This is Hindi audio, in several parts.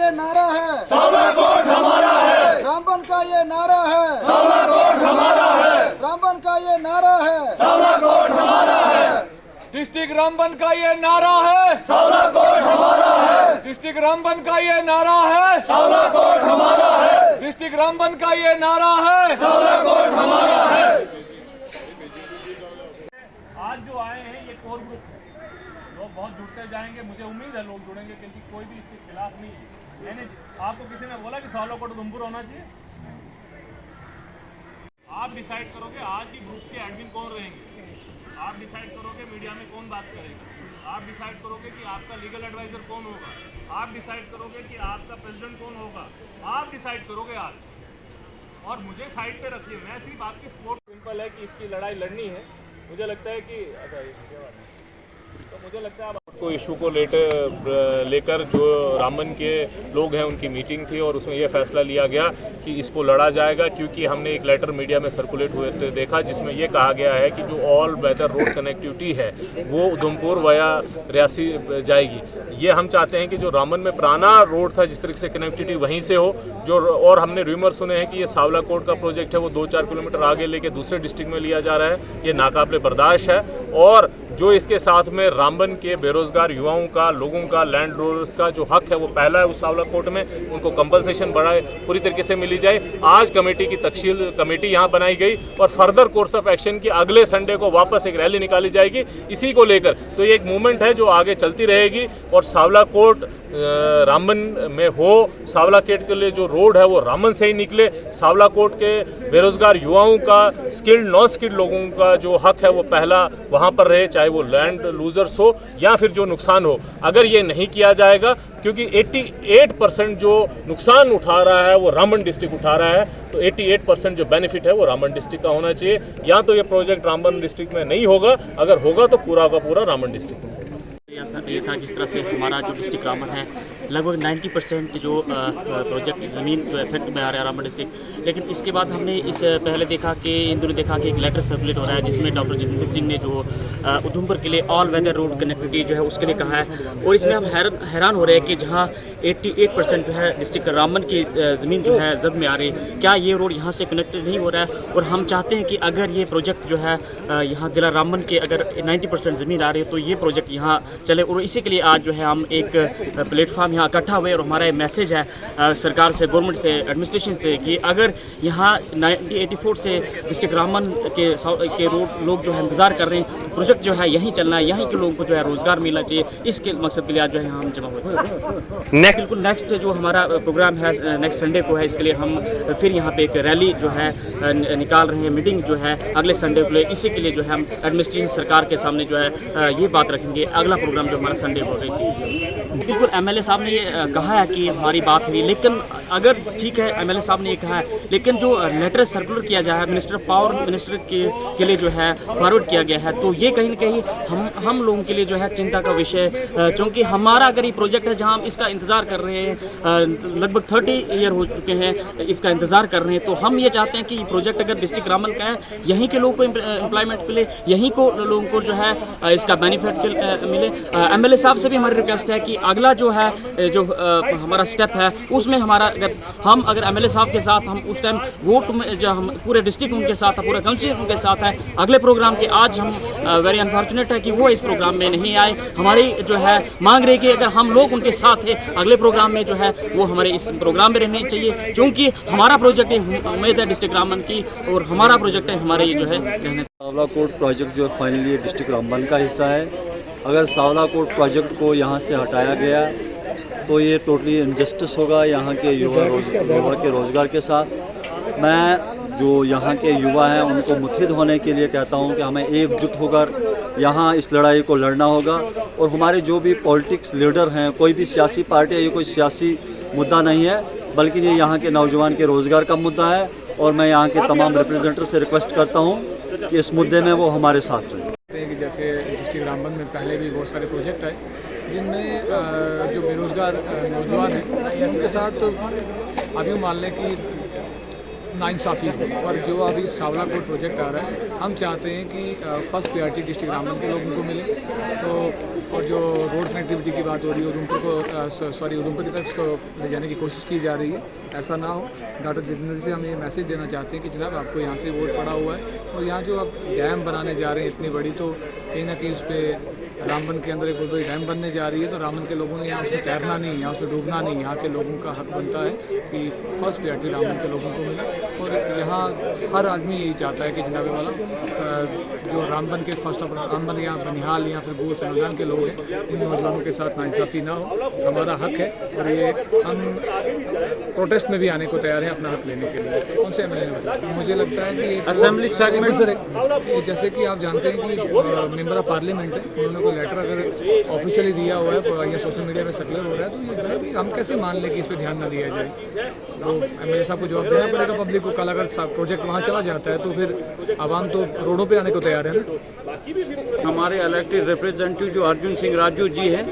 ये नारा है, सावला कोट हमारा है। रामबन का ये नारा है, सावला कोट हमारा है। रामबन का ये नारा है, सावला कोट हमारा है। डिस्ट्रिक्ट रामबन का ये नारा है, सावला कोट हमारा है। डिस्ट्रिक्ट रामबन का ये नारा है, सावला कोट हमारा है। डिस्ट्रिक्ट रामबन का ये नारा है, सावला कोट हमारा है। आज जो आए हैं ये कोर ग्रुप है, लोग बहुत जुड़ते जाएंगे, मुझे उम्मीद है लोग जुड़ेंगे क्योंकि कोई भी इसके खिलाफ नहीं है। यानी आपको किसी ने बोला कि सावला कोट उधमपुर होना चाहिए, आप डिसाइड करोगे आज की ग्रुप्स के एडमिन कौन रहेंगे, आप डिसाइड करोगे मीडिया में कौन बात करेगा, आप डिसाइड करोगे कि आपका लीगल एडवाइजर कौन होगा, आप डिसाइड करोगे कि आपका प्रेसिडेंट कौन होगा, आप डिसाइड करोगे आज। और मुझे साइड पे रखिए, मैं सिर्फ आपकी सपोर्ट। सिंपल है कि इसकी लड़ाई लड़नी है। मुझे लगता है कि तो मुझे लगता है आपको इशू को लेकर जो रामबन के लोग हैं उनकी मीटिंग थी और उसमें यह फैसला लिया गया कि इसको लड़ा जाएगा, क्योंकि हमने एक लेटर मीडिया में सर्कुलेट हुए देखा जिसमें यह कहा गया है कि जो ऑल वेदर रोड कनेक्टिविटी है वो उधमपुर वया रियासी जाएगी। ये हम चाहते हैं कि जो रामबन में पुराना रोड था जिस तरीके से कनेक्टिविटी वहीं से हो, जो और हमने रूमर सुने हैं कि ये सावला कोट का प्रोजेक्ट है वो 2-4 किलोमीटर आगे लेके दूसरे डिस्ट्रिक्ट में लिया जा रहा है। ये नाकाबिले बर्दाश्त है। और जो इसके साथ में रामबन के बेरोजगार युवाओं का, लोगों का, लैंड रोडर्स का जो हक है वो पहला है उस सावला कोट में, उनको कंपनसेशन बढ़ाए पूरी तरीके से मिली जाए। आज कमेटी की तकशील कमेटी यहाँ बनाई गई और फर्दर कोर्स ऑफ एक्शन की अगले संडे को वापस एक रैली निकाली जाएगी इसी को लेकर। तो ये एक मूवमेंट है जो आगे चलती रहेगी और सावला कोट रामबन में हो, सावला कोट के लिए जो रोड है वो रामबन से ही निकले। सावला कोट के बेरोजगार युवाओं का, स्किल्ड नॉन स्किल्ड लोगों का जो हक है वो पहला वहाँ पर रहे, चाहे वो लैंड लूजर्स हो या फिर जो नुकसान हो। अगर ये नहीं किया जाएगा, क्योंकि 88% जो नुकसान उठा रहा है वो रामबन डिस्ट्रिक्ट उठा रहा है, तो 88% जो बेनिफिट है वो रामबन डिस्ट्रिक्ट का होना चाहिए। या तो ये प्रोजेक्ट रामबन डिस्ट्रिक्ट में नहीं होगा, अगर होगा तो पूरा का पूरा रामबन डिस्ट्रिक्ट में। ये था जिस तरह से हमारा जो डिस्ट्रिक्ट रामबन है लगभग 90% जो प्रोजेक्ट ज़मीन जो इफेक्ट में आ रहा है रामबन डिस्ट्रिक्ट। लेकिन इसके बाद हमने इस पहले देखा कि इन दिनों देखा कि एक लेटर सर्कुलेट हो रहा है जिसमें डॉक्टर जितेंद्र सिंह ने जो उधमपुर के लिए ऑल वेदर रोड कनेक्टिविटी जो है उसके लिए कहा है। और इसमें हम हैरान हो रहे हैं कि जहाँ 88% जो है डिस्ट्रिक्ट रामबन की ज़मीन जो है जद में आ रही, क्या ये रोड यहाँ से कनेक्टेड नहीं हो रहा है। और हम चाहते हैं कि अगर ये प्रोजेक्ट जो है यहाँ ज़िला रामबन के अगर 90% ज़मीन आ रही है तो ये प्रोजेक्ट यहाँ चले। और इसी के लिए आज जो है हम एक प्लेटफॉर्म यहाँ इकट्ठा हुए और हमारा मैसेज है सरकार से, गवर्नमेंट से, एडमिनिस्ट्रेशन से कि अगर यहाँ 1984 से डिस्ट्रिक्ट रामबन के लोग जो है इंतज़ार कर रहे हैं, प्रोजेक्ट जो है यहीं चलना है, यहीं के लोगों को जो है रोज़गार मिलना चाहिए। इसके मकसद के लिए आज जो है हम जमा हुए। बिल्कुल नेक्स्ट जो हमारा प्रोग्राम है नेक्स्ट संडे को है, इसके लिए हम फिर यहाँ पे एक रैली जो है निकाल रहे हैं, मीटिंग जो है अगले संडे को लिए। इसी के लिए जो है हम एडमिनिस्ट्रेशन सरकार के सामने जो है ये बात रखेंगे। अगला प्रोग्राम जो हमारा संडे को है, बिल्कुल एमएलए साहब ने ये कहा है कि हमारी बात हुई, लेकिन अगर ठीक है एमएलए साहब ने ये कहा है, लेकिन जो लेटर सर्कुलर किया जाए मिनिस्टर पावर मिनिस्टर के लिए जो है फॉरवर्ड किया गया है, तो ये कहीं ना कहीं हम लोगों के लिए जो है चिंता का विषय, क्योंकि हमारा अगर ये प्रोजेक्ट है जहाँ हम इसका इंतज़ार कर रहे हैं, लगभग 30 ईयर हो चुके हैं इसका इंतज़ार कर रहे हैं, तो हम ये चाहते हैं कि ये प्रोजेक्ट अगर डिस्ट्रिक्ट रामबन का है, यहीं के लोगों को एम्प्लॉयमेंट मिले, यहीं को लोगों को जो है इसका बेनिफिट मिले। एमएलए साहब से भी हमारी रिक्वेस्ट है कि अगला जो है जो हमारा स्टेप है उसमें हमारा अगर एमएलए साहब के साथ हम उस टाइम वोट में जो हम पूरे डिस्ट्रिक्ट उनके साथ है, पूरा काउंसिल उनके साथ है अगले प्रोग्राम के। आज हम वेरी अनफॉर्चुनेट है कि वो इस प्रोग्राम में नहीं आए। हमारी जो है मांग रही कि अगर हम लोग उनके साथ हैं अगले प्रोग्राम में जो है वो हमारे इस प्रोग्राम में रहने चाहिए, क्योंकि हमारा प्रोजेक्ट उम्मीद है डिस्ट्रिक्ट रामबन की और हमारा प्रोजेक्ट है हमारे ये जो है रहने। सावला कोट प्रोजेक्ट जो फाइनली डिस्ट्रिक्ट रामबन का हिस्सा है। अगर सावला कोट प्रोजेक्ट को यहाँ से हटाया गया तो ये टोटली इनजस्टिस होगा यहाँ के युवा के रोज़गार के साथ। मैं जो यहाँ के युवा हैं उनको मुत्हिद होने के लिए कहता हूँ कि हमें एकजुट होकर यहाँ इस लड़ाई को लड़ना होगा। और हमारे जो भी पॉलिटिक्स लीडर हैं, कोई भी सियासी पार्टी है, ये कोई सियासी मुद्दा नहीं है, बल्कि ये यहाँ के नौजवान के रोज़गार का मुद्दा है। और मैं यहाँ के तमाम रिप्रेजेंटेटिव से रिक्वेस्ट करता हूँ कि इस मुद्दे में वो हमारे साथ रहें। कि जैसे डिस्ट्रिक्ट रामबन में पहले भी बहुत सारे प्रोजेक्ट आए जिनमें जो बेरोज़गार नौजवान हैं उनके साथ तो अभी मान लें कि नाइंसाफ़ी हो। और जो अभी सावला कोट प्रोजेक्ट आ रहा है, हम चाहते हैं कि फर्स्ट प्रायोरिटी डिस्ट्रिक्ट रामबन के लोगों को मिले। तो और जो रोड कनेक्टिविटी की बात हो रही है, उधमपुर की तरफ इसको ले जाने की कोशिश की जा रही है, ऐसा ना हो। डॉक्टर जितेंद्र जी से हम ये मैसेज देना चाहते हैं कि जनाब आपको यहाँ से वोट पड़ा हुआ है, और यहाँ जो आप डैम बनाने जा रहे हैं इतनी बड़ी, तो कहीं ना कहीं उस पर रामबन के अंदर एक बहुत बड़ी डैम बनने जा रही है, तो रामबन के लोगों ने यहाँ उसमें तैरना नहीं, यहाँ उसमें डूबना नहीं। यहाँ के लोगों का हक बनता है कि फर्स्ट प्रायोरिटी रामबन के लोगों को मिले। और यहाँ हर आदमी यही चाहता है कि जनाब वाला जो रामबन के फर्स्ट ऑफ रामबन या बनिहाल या फिर गोल सनोदान के लोग हैं, इन नौजवानों के साथ नाइंसाफ़ी ना हो। हमारा हक है और ये हम प्रोटेस्ट में भी आने को तैयार हैं अपना हक लेने के लिए। कौन से एमएलए? मुझे लगता है कि असेंबली सेगमेंट, जैसे कि आप जानते हैं कि मेंबर ऑफ पार्लियामेंट है, उन्होंने कोई लेटर अगर ऑफिशियली दिया हुआ है या सोशल मीडिया में सर्कुलर हो रहा है, तो ये जरा भी हम कैसे मान लें कि इस पर ध्यान ना दिया जाए। तो एमएलए साहब को जवाब देना पड़ेगा पब्लिक को। कल अगर प्रोजेक्ट वहाँ चला जाता है तो फिर आवाम तो रोडों पे आने को तैयार है ना। हमारे इलेक्टेड रिप्रेजेंटेटिव जो अर्जुन सिंह राजू जी हैं,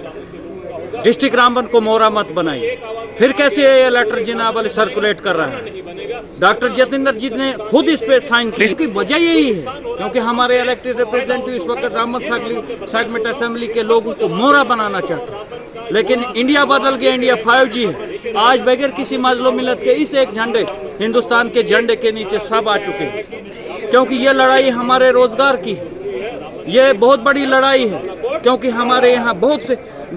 डिस्ट्रिक्ट रामबन को मोहरा मत बनाइए। फिर कैसे ये लेटर जनाब वाले सर्कुलेट कर रहा है? डॉक्टर जितेंद्र जी ने खुद इस पे साइन किया। इसकी वजह यही है क्योंकि हमारे इलेक्टेड रिप्रेजेंटेटिव इस वक्त रामबन सेगमेंट असेंबली के लोगों को मोहरा बनाना चाहते हैं, लेकिन इंडिया बदल गया, इंडिया 5G है। आज बगैर किसी मजलूम मिलत के इस एक झंडे, हिंदुस्तान के झंडे के नीचे सब आ चुके हैं, क्योंकि ये लड़ाई हमारे रोजगार की है। ये बहुत बड़ी लड़ाई है क्योंकि हमारे यहाँ बहुत से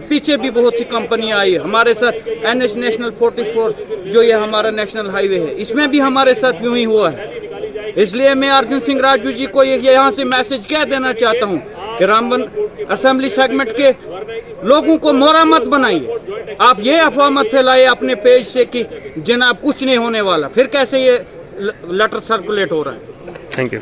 पीछे भी बहुत सी कंपनियां आई है हमारे साथ। NH नेशनल 44 जो ये हमारा नेशनल हाईवे है, इसमें भी हमारे साथ यूं ही हुआ है। इसलिए मैं अर्जुन सिंह राजू जी को यहाँ से मैसेज क्या देना चाहता हूँ कि रामबन असेंबली सेगमेंट के लोगों को मोहरा मत बनाइए। आप ये अफवाह मत फैलाइए अपने पेज से कि जनाब कुछ नहीं होने वाला। फिर कैसे ये लेटर सर्कुलेट हो रहा है? Thank you.